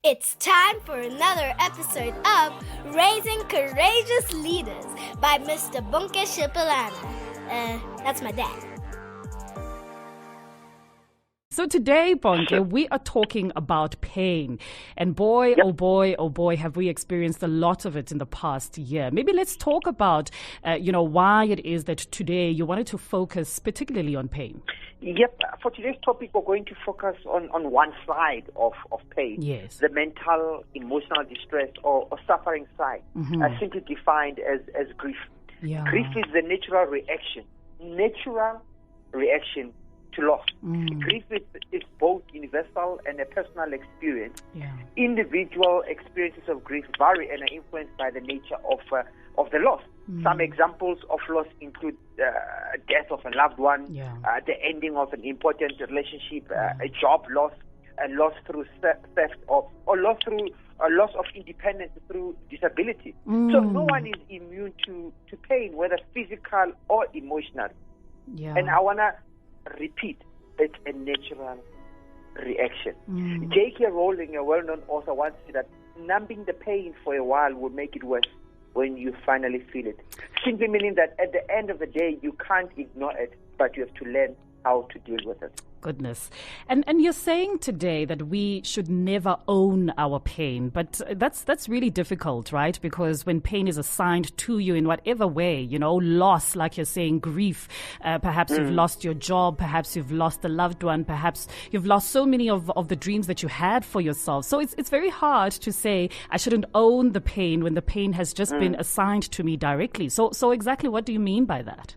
It's time for another episode of Raising Courageous Leaders by Mr. Bunke Shipalana. That's my dad. So today, Bonke, we are talking about pain. And boy, oh boy, have we experienced a lot of it in the past year. Maybe let's talk about, why it is that today you wanted to focus particularly on pain. Yep. For today's topic, we're going to focus on one side of pain. Yes. The mental, emotional distress or suffering side, simply defined as grief. Yeah. Grief is the natural reaction to loss. Grief is both universal and a personal experience. Yeah. Individual experiences of grief vary and are influenced by the nature of the loss. Some examples of loss include death of a loved one, the ending of an important relationship, a job loss, a loss through theft, or loss through a loss of independence through disability. So no one is immune to pain, whether physical or emotional. Yeah. And I want to repeat, it's a natural reaction. J.K. Rowling, a well-known author, once said that numbing the pain for a while will make it worse when you finally feel it. Simply meaning that at the end of the day, you can't ignore it, but you have to learn how to deal with it. Goodness. And you're saying today that we should never own our pain, but that's really difficult, right? Because when pain is assigned to you in whatever way, loss, like you're saying, grief, perhaps you've lost your job, perhaps you've lost a loved one, perhaps you've lost so many of the dreams that you had for yourself. So it's very hard to say I shouldn't own the pain when the pain has just been assigned to me directly. So exactly what do you mean by that?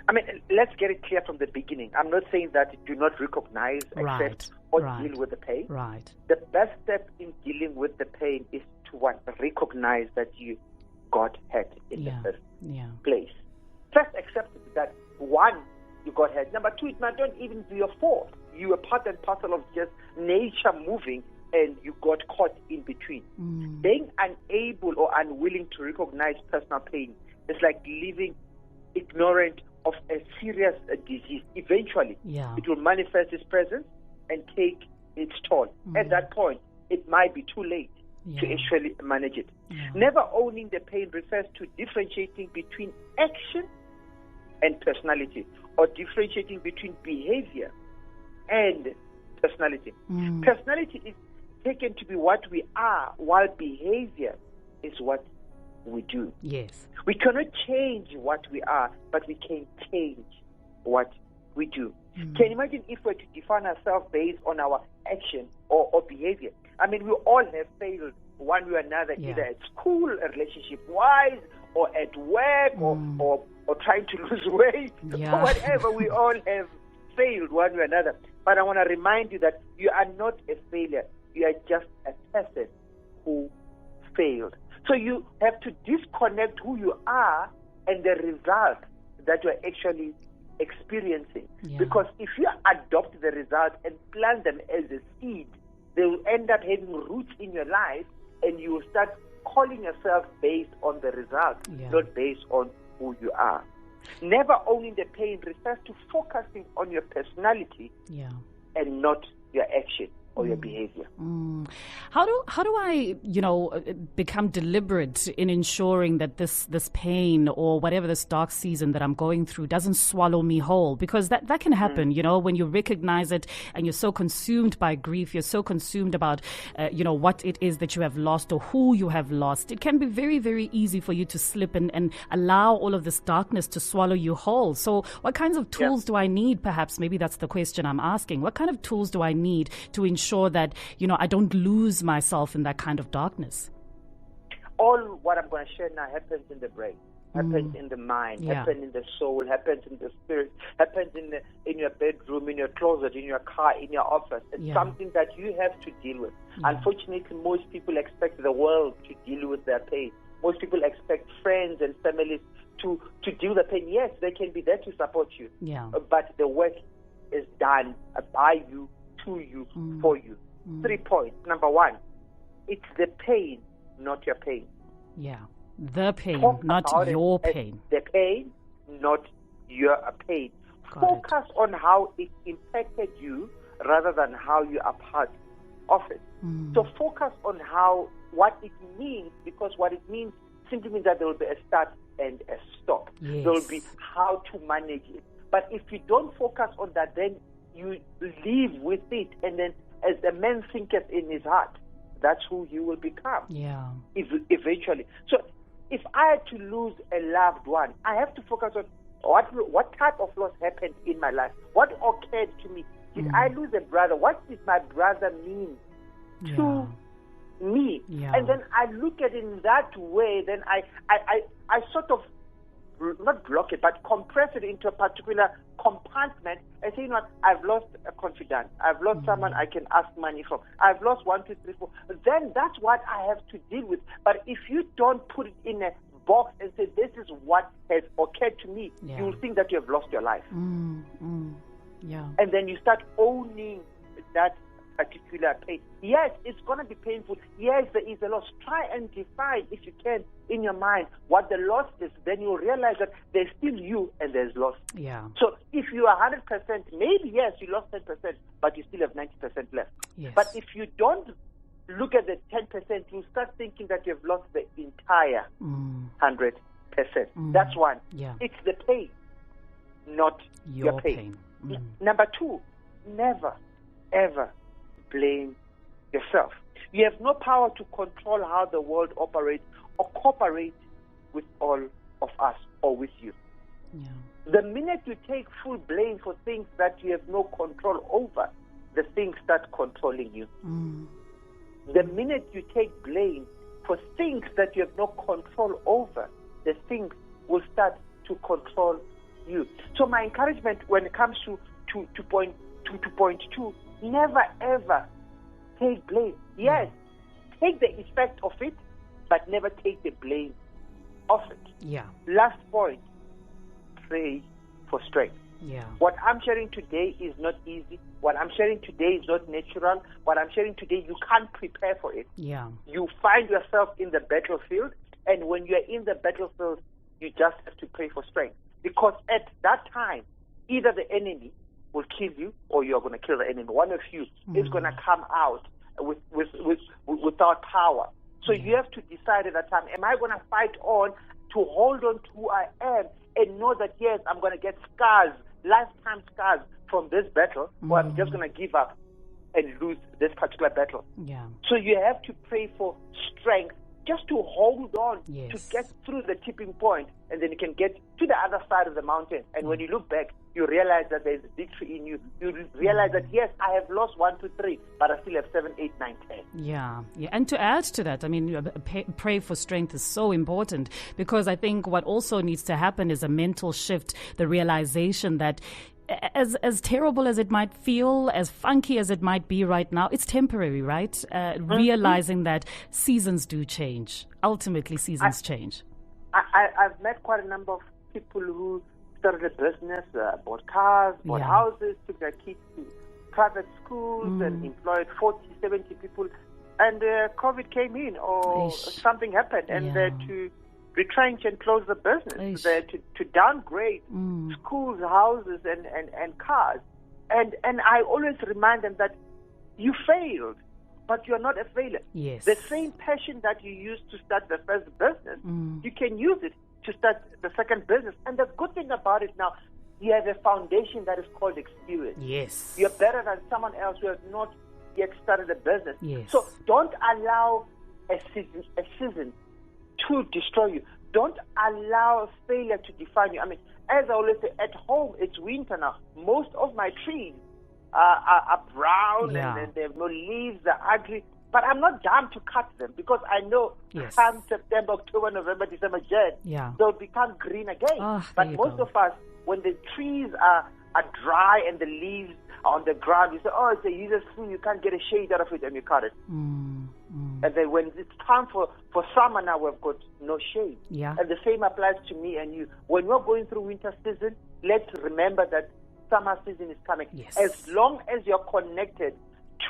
I mean, let's get it clear from the beginning. I'm not saying that do not recognize, accept, or deal with the pain. Right. The best step in dealing with the pain is to recognize that you got hurt in the first place. First, accept that, one, you got hurt. Number two, it might not even be your fault. You were part and parcel of just nature moving, and you got caught in between. Being unable or unwilling to recognize personal pain is like living ignorant of a serious disease. Eventually, it will manifest its presence and take its toll. At that point, it might be too late to actually manage it. Never owning the pain refers to differentiating between action and personality, or differentiating between behavior and personality. Personality is taken to be what we are, while behavior is what we do. Yes. We cannot change what we are, but we can change what we do. Can you imagine if we were to define ourselves based on our action or behavior? I mean, we all have failed one way or another, either at school, relationship-wise, or at work, or trying to lose weight, or whatever. We all have failed one way or another. But I want to remind you that you are not a failure. You are just a person who failed. So you have to disconnect who you are and the result that you're actually experiencing. Because if you adopt the result and plant them as a seed, they will end up having roots in your life, and you will start calling yourself based on the result, not based on who you are. Never owning the pain refers to focusing on your personality and not your action or your behavior. How do I, become deliberate in ensuring that this pain or whatever this dark season that I'm going through doesn't swallow me whole? Because that can happen, when you recognize it and you're so consumed by grief, you're so consumed about, what it is that you have lost or who you have lost. It can be very, very easy for you to slip and allow all of this darkness to swallow you whole. So what kinds of tools do I need? Perhaps maybe that's the question I'm asking. What kind of tools do I need to ensure that, I don't lose myself in that kind of darkness? All what I'm going to share now happens in the brain, happens in the mind, happens in the soul, happens in the spirit, happens in your bedroom, in your closet, in your car, in your office. It's something that you have to deal with. Unfortunately, most people expect the world to deal with their pain. Most people expect friends and families to deal with the pain. Yes, they can be there to support you, but the work is done by you, to you, for you. 3 points. Number one, it's the pain, not your pain. The pain, not your pain. The pain, not your pain. Focus on how it impacted you rather than how you are part of it. So focus on what it means, because what it means simply means that there will be a start and a stop. Yes. There will be how to manage it. But if you don't focus on that, then you live with it, and then as a man thinketh in his heart, that's who he will become. Yeah. Eventually. So if I had to lose a loved one, I have to focus on what type of loss happened in my life. What occurred to me? Did I lose a brother? What did my brother mean to me? Yeah. And then I look at it in that way. Then I sort of not block it, but compress it into a particular compartment and say, you know what, I've lost a confidant. I've lost someone I can ask money from. I've lost 1, 2, 3, 4. Then that's what I have to deal with. But if you don't put it in a box and say, this is what has occurred to me, you will think that you have lost your life. Yeah. And then you start owning that particular pain. Yes, it's going to be painful. Yes, there is a loss. Try and define, if you can, in your mind what the loss is. Then you'll realize that there's still you and there's loss. Yeah. So if you are 100%, maybe yes, you lost 10%, but you still have 90% left. Yes. But if you don't look at the 10%, you start thinking that you've lost the entire 100%. That's one. Yeah. It's the pain, not your pain. Number 2, never, ever blame yourself. You have no power to control how the world operates or cooperate with all of us or with you. Yeah. The minute you take full blame for things that you have no control over, the things start controlling you. The minute you take blame for things that you have no control over, the things will start to control you. So my encouragement when it comes to point 2, never ever take blame. Yes, take the effect of it, but never take the blame of it. Yeah. Last point, pray for strength. Yeah. What I'm sharing today is not easy. What I'm sharing today is not natural. What I'm sharing today, you can't prepare for it. Yeah. You find yourself in the battlefield, and when you're in the battlefield, you just have to pray for strength. Because at that time, either the enemy will kill you or you're going to kill the enemy. One of you is going to come out without power. So you have to decide at that time, am I going to fight on to hold on to who I am and know that, yes, I'm going to get scars, lifetime scars from this battle, or I'm just going to give up and lose this particular battle. Yeah. So you have to pray for strength just to hold on, Yes. to get through the tipping point, and then you can get to the other side of the mountain. And when you look back, you realize that there's victory in you. You realize that, yes, I have lost 1, 2, 3, but I still have 7, 8, 9, 10. Yeah. And to add to that, I mean, pray for strength is so important, because I think what also needs to happen is a mental shift, the realization that as terrible as it might feel, as funky as it might be right now, it's temporary, right? Realizing that seasons do change. Ultimately, seasons change. I've met quite a number of people who started a business, bought cars, bought houses, took their kids to private schools and employed 40, 70 people. And COVID came in or something happened and they had to retrench and close the business. They had to downgrade schools, houses, and cars. And I always remind them that you failed, but you're not a failure. Yes. The same passion that you used to start the first business, you can use it to start the second business. And the good thing about it now, you have a foundation that is called experience. Yes. You're better than someone else who has not yet started a business. Yes. So don't allow a season to destroy you. Don't allow failure to define you. I mean, as I always say, at home, it's winter now. Most of my trees are brown and they have no leaves, they're ugly. But I'm not dumb to cut them because I know come September, October, November, December, January, they'll become green again. But most of us, when the trees are dry and the leaves are on the ground, you say, oh, it's a useless tree, you can't get a shade out of it, and you cut it. And then when it's time for summer now, we've got no shade. Yeah. And the same applies to me and you. When we're going through winter season, let's remember that summer season is coming. Yes. As long as you're connected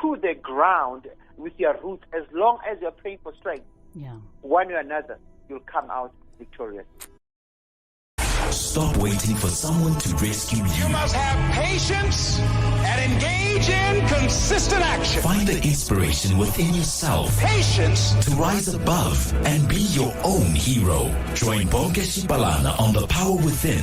to the ground with your roots, as long as you're praying for strength, one way or another, you'll come out victorious. stop waiting for someone to rescue you. You must have patience and engage in consistent action. Find the inspiration within yourself Patience. to rise above and be your own hero. Join Bonke Shipalana on The Power Within